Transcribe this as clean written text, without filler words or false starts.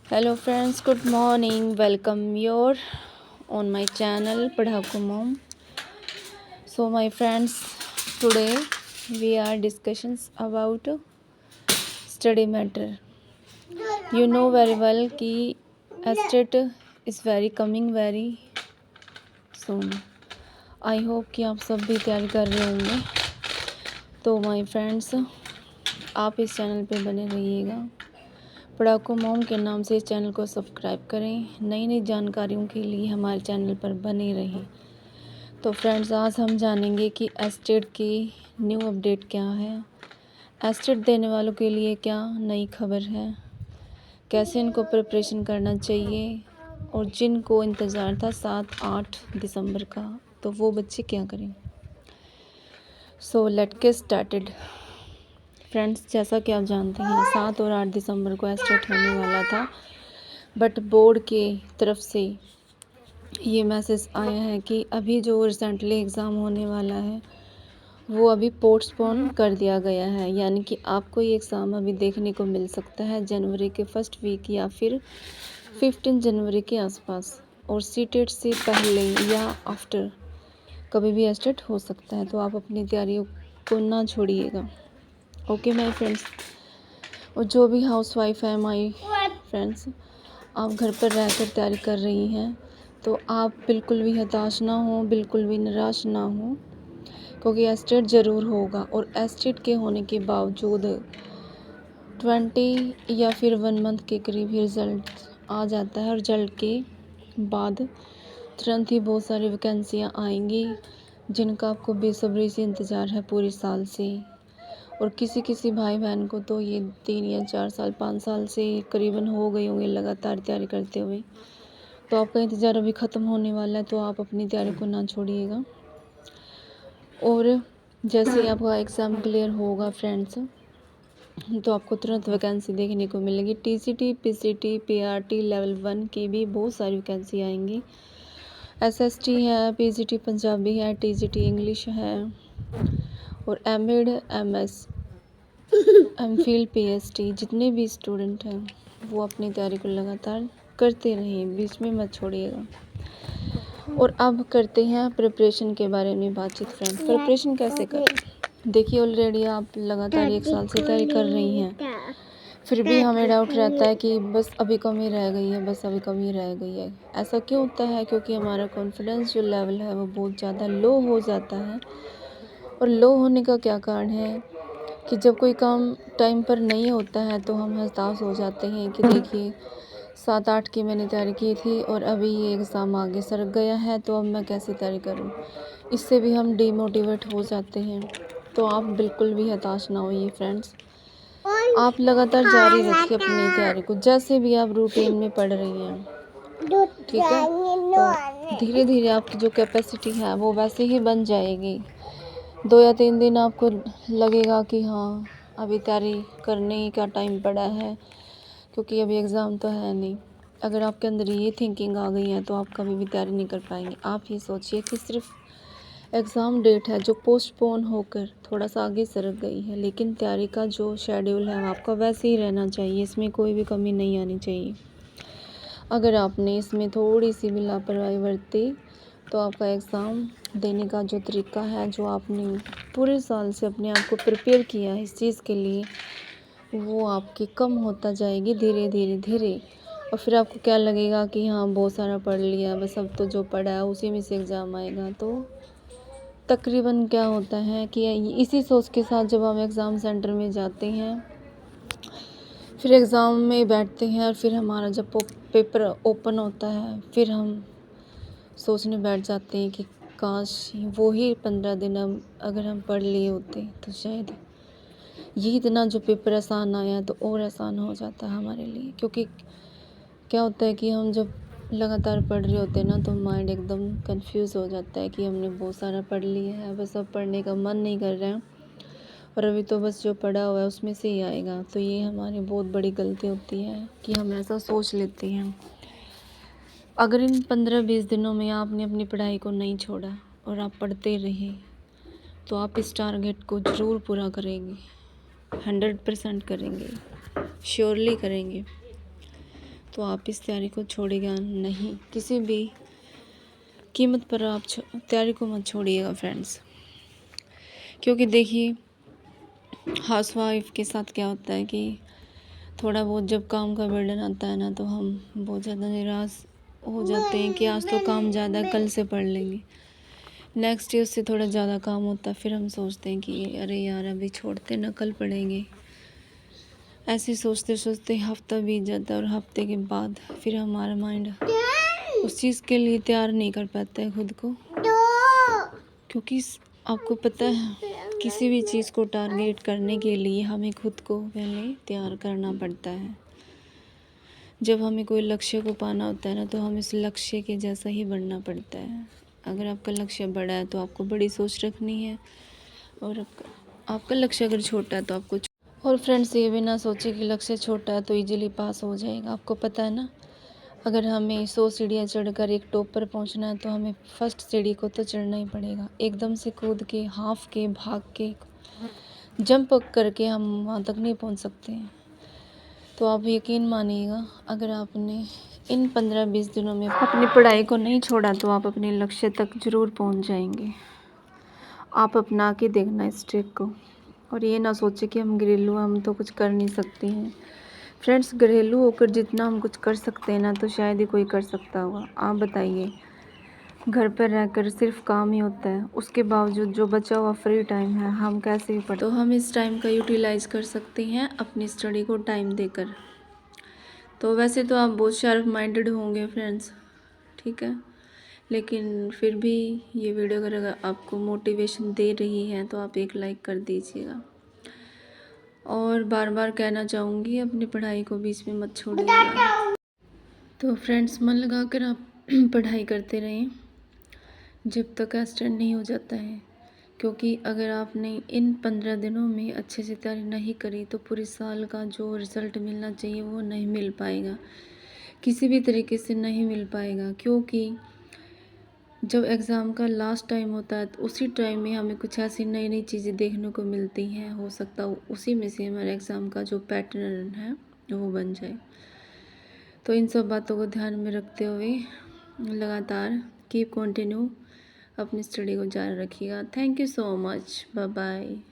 Hello friends, good morning. Welcome your on my channel Padhaku Mom. So my friends, today we are discussions about study matter. You know very well कि estate is very coming very soon. I hope कि आप सब भी तैयारी कर रहे होंगे. तो my friends, आप इस चैनल पे बने रहिएगा. पढ़ाकू मॉम के नाम से इस चैनल को सब्सक्राइब करें. नई नई जानकारियों के लिए हमारे चैनल पर बने रहें. तो फ्रेंड्स, आज हम जानेंगे कि एस्टेट की न्यू अपडेट क्या है, एस्टेट देने वालों के लिए क्या नई खबर है, कैसे इनको प्रिपरेशन करना चाहिए और जिनको इंतज़ार था 7-8 दिसंबर का, तो वो बच्चे क्या करें. So let get started. Friends, जैसा कि आप जानते हैं 7 और 8 दिसंबर को एस्टेट होने वाला था, बट बोर्ड के तरफ से ये मैसेज आया है कि अभी जो रिसेंटली एग्ज़ाम होने वाला है वो अभी पोस्टपोन कर दिया गया है. यानी कि आपको ये एग्ज़ाम अभी देखने को मिल सकता है जनवरी के फर्स्ट वीक या फिर 15 जनवरी के आसपास, और सीटेट से पहले या आफ्टर कभी भी एस्टेट हो सकता है. तो आप अपनी तैयारियों को ना छोड़िएगा. Okay my friends. और जो भी हाउसवाइफ है माय फ्रेंड्स, आप घर पर रहकर तैयारी कर रही हैं तो आप बिल्कुल भी हताश ना हो, बिल्कुल भी निराश ना हो, क्योंकि एस्टेट ज़रूर होगा. और एस्टेट के होने के बावजूद 20 या फिर 1 मंथ के करीब ही रिज़ल्ट आ जाता है. और रिज़ल्ट के बाद तुरंत ही बहुत सारी वैकेंसियाँ आएंगी जिनका आपको बेसब्री से इंतज़ार है पूरे साल से. और किसी भाई बहन को तो ये 3 या 4 साल 5 साल से करीबन हो गए होंगे लगातार तैयारी करते हुए. तो आपका इंतज़ार अभी ख़त्म होने वाला है, तो आप अपनी तैयारी को ना छोड़िएगा. और जैसे ही आपका एग्ज़ाम क्लियर होगा फ्रेंड्स, तो आपको तुरंत वैकेंसी देखने को मिलेगी. TCT, PCT, PRT लेवल 1 की भी बहुत सारी वैकेंसी आएंगी. SST है, PGT पंजाबी है, TGT इंग्लिश है, और एमएड, MS, MPhil, PhD जितने भी स्टूडेंट हैं वो अपनी तैयारी को लगातार करते रहें, बीच में मत छोड़िएगा. और अब करते हैं प्रिपरेशन के बारे में बातचीत. फ्रेंड्स, प्रिपरेशन कैसे करें. देखिए, ऑलरेडी आप लगातार 1 साल से तैयारी कर रही हैं, फिर भी हमें डाउट रहता है कि बस अभी कमी रह गई है, बस अभी कमी रह गई है. ऐसा क्यों होता है? क्योंकि हमारा कॉन्फिडेंस जो लेवल है वो बहुत ज़्यादा लो हो जाता है. और लो होने का क्या कारण है कि जब कोई काम टाइम पर नहीं होता है तो हम हताश हो जाते हैं कि देखिए 7-8 की मैंने तैयारी की थी और अभी ये एग्ज़ाम आगे सरक गया है, तो अब मैं कैसे तैयारी करूं. इससे भी हम डीमोटिवेट हो जाते हैं. तो आप बिल्कुल भी हताश ना होइए फ्रेंड्स. आप लगातार जारी रखिए अपनी तैयारी को, जैसे भी आप रूटीन में पढ़ रही हैं, ठीक है. तो धीरे धीरे आपकी जो कैपेसिटी है वो वैसे ही बन जाएगी. 2 या 3 दिन आपको लगेगा कि हाँ, अभी तैयारी करने का टाइम पड़ा है, क्योंकि अभी एग्ज़ाम तो है नहीं. अगर आपके अंदर ये थिंकिंग आ गई है तो आप कभी भी तैयारी नहीं कर पाएंगे. आप ये सोचिए कि सिर्फ एग्ज़ाम डेट है जो पोस्टपोन होकर थोड़ा सा आगे सरक गई है, लेकिन तैयारी का जो शेड्यूल है आपका वैसे ही रहना चाहिए. इसमें कोई भी कमी नहीं आनी चाहिए. अगर आपने इसमें थोड़ी सी भी लापरवाही बरती तो आपका एग्ज़ाम देने का जो तरीका है, जो आपने पूरे साल से अपने आप को प्रिपेयर किया है इस चीज़ के लिए, वो आपकी कम होता जाएगी धीरे धीरे. और फिर आपको क्या लगेगा कि हाँ, बहुत सारा पढ़ लिया, बस अब तो जो पढ़ा है उसी में से एग्ज़ाम आएगा. तो तकरीबन क्या होता है कि इसी सोच के साथ जब हम एग्ज़ाम सेंटर में जाते हैं, फिर एग्ज़ाम में बैठते हैं, और फिर हमारा जब पेपर ओपन होता है, फिर हम सोचने बैठ जाते हैं कि काश वो ही 15 दिन अगर हम पढ़ लिए होते तो शायद ये इतना जो पेपर आसान आया तो और आसान हो जाता है हमारे लिए. क्योंकि क्या होता है कि हम जब लगातार पढ़ रहे होते हैं ना, तो माइंड एकदम कंफ्यूज हो जाता है कि हमने बहुत सारा पढ़ लिया है, बस अब पढ़ने का मन नहीं कर रहा है, और अभी तो बस जो पढ़ा हुआ है उसमें से ही आएगा. तो ये हमारी बहुत बड़ी गलती होती है कि हम ऐसा सोच लेते हैं. अगर इन 15-20 दिनों में आपने अपनी पढ़ाई को नहीं छोड़ा और आप पढ़ते रहे, तो आप इस टारगेट को ज़रूर पूरा करेंगे, 100% करेंगे, श्योरली करेंगे. तो आप इस तैयारी को छोड़िएगा नहीं। किसी भी कीमत पर आप तैयारी को मत छोड़िएगा फ्रेंड्स, क्योंकि देखिए हाउसवाइफ के साथ क्या होता है कि थोड़ा बहुत जब काम का बर्डन आता है ना, तो हम बहुत ज़्यादा निराश हो जाते हैं कि आज तो काम ज़्यादा है, कल से पढ़ लेंगे। नेक्स्ट डे उससे थोड़ा ज़्यादा काम होता है, फिर हम सोचते हैं कि अरे यार अभी छोड़ते ना, कल पढ़ेंगे। ऐसे सोचते सोचते हफ्ता बीत जाता है, और हफ्ते के बाद फिर हमारा माइंड उस चीज़ के लिए तैयार नहीं कर पाता है खुद को, क्योंकि आपको पता है किसी भी चीज़ को टारगेट करने के लिए हमें खुद को पहले तैयार करना पड़ता है। जब हमें कोई लक्ष्य को पाना होता है ना, तो हमें उस लक्ष्य के जैसा ही बनना पड़ता है। अगर आपका लक्ष्य बड़ा है तो आपको बड़ी सोच रखनी है, और आपका लक्ष्य अगर छोटा है तो आपको और फ्रेंड्स ये भी ना सोचिए कि लक्ष्य छोटा है तो इजीली पास हो जाएगा। आपको पता है ना, अगर हमें 100 सीढ़ियाँ चढ़कर एक टॉप पर पहुंचना है तो हमें फर्स्ट सीढ़ी को तो चढ़ना ही पड़ेगा। एकदम से कूद के, हाफ के, भाग के, जंप करके हम वहाँ तक नहीं पहुंच सकते हैं। तो आप यकीन मानिएगा, अगर आपने इन 15-20 दिनों में अपनी पढ़ाई को नहीं छोड़ा तो आप अपने लक्ष्य तक ज़रूर पहुंच जाएंगे। आप अपना के देखना इस ट्रिक को, और ये ना सोचे कि हम घरेलू, हम तो कुछ कर नहीं सकते हैं। फ्रेंड्स, घरेलू होकर जितना हम कुछ कर सकते हैं ना, तो शायद ही कोई कर सकता होगा। आप बताइए, घर पर रहकर सिर्फ काम ही होता है, उसके बावजूद जो बचा हुआ फ्री टाइम है हम कैसे भी पढ़, तो हम इस टाइम का यूटिलाइज़ कर सकते हैं अपनी स्टडी को टाइम देकर। तो वैसे तो आप बहुत शार्प माइंडेड होंगे फ्रेंड्स, ठीक है, लेकिन फिर भी ये वीडियो अगर आपको मोटिवेशन दे रही है तो आप एक लाइक कर दीजिएगा। और बार बार कहना चाहूँगी, अपनी पढ़ाई को बीच में मत छोड़िएगा। तो फ्रेंड्स, मन लगा कर आप पढ़ाई करते रहें जब तक एक्सीडेंट नहीं हो जाता है, क्योंकि अगर आपने इन 15 दिनों में अच्छे से तैयारी नहीं करी तो पूरे साल का जो रिज़ल्ट मिलना चाहिए वो नहीं मिल पाएगा, किसी भी तरीके से नहीं मिल पाएगा। क्योंकि जब एग्ज़ाम का लास्ट टाइम होता है तो उसी टाइम में हमें कुछ ऐसी नई नई चीज़ें देखने को मिलती हैं, हो सकता है उसी में से हमारे एग्ज़ाम का जो पैटर्न है वो बन जाए। तो इन सब बातों को ध्यान में रखते हुए लगातार कीप कंटिन्यू अपनी स्टडी को जारी रखिएगा। Thank you so much, bye bye.